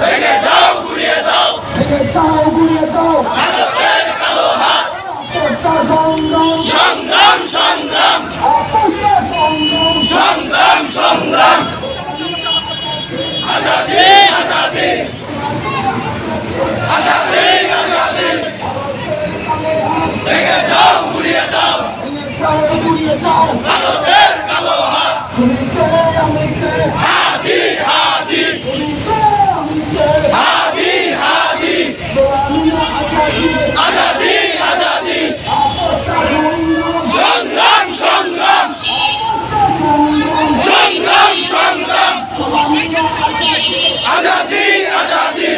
ভেঙে দাও গুড়িয়ে দাও ভারতের কালো হাত সংগ্রাম সংগ্রাম সংগ্রাম সংগ্রাম আজাদি আজাদি আজাদি আজাদি ভেঙে দাও গুড়িয়ে দাও ভারতের কালো হাত হাদি হাদি হাদি হাদি আজাদি আজাদি সংগ্রাম সংগ্রাম সংগ্রাম সংগ্রাম আজাদি আজাদি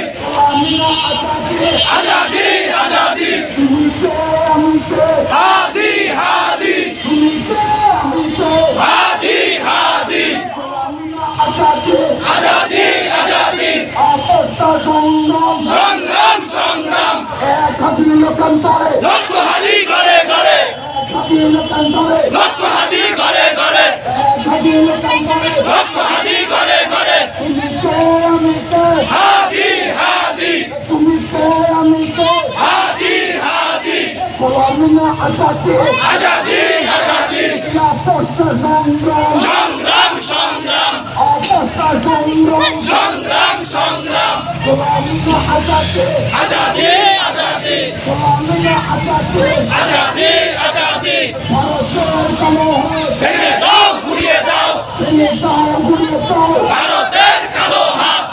আজাদি আজাদি হাদি হাদি হাদি হাদি আজাদি আজাদি সংগ্রাম সংগ্রাম লক্ষ হাদি করে করে লক্ষ হাদি করে করে লক্ষ হাদি করে করে হাদি হাদি হাদি হাদি আজাদি আজাদি সংগ্রাম সংগ্রাম সংগ্রাম সংগ্রাম আজাদি আজাদি আজাদি আজাদি ভেঙে দাও গুড়িয়ে দাও ভারতের কালো হাত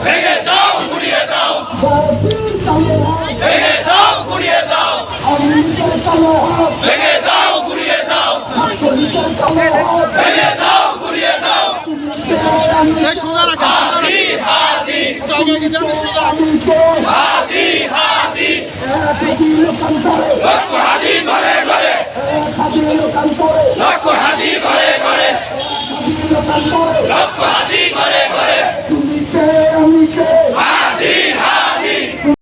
ভেঙে দাও গুড়িয়ে দাও ভেঙে দাও গুড়িয়ে দাও ভেঙে দাও গুড়িয়ে দাও ভেঙে দাও গুড়িয়ে দাও হাদি হাদি হাদি হাদি লক্ষ হাদি ঘরে ঘরে লক্ষ হাদি ঘরে ঘরে লক্ষ হাদি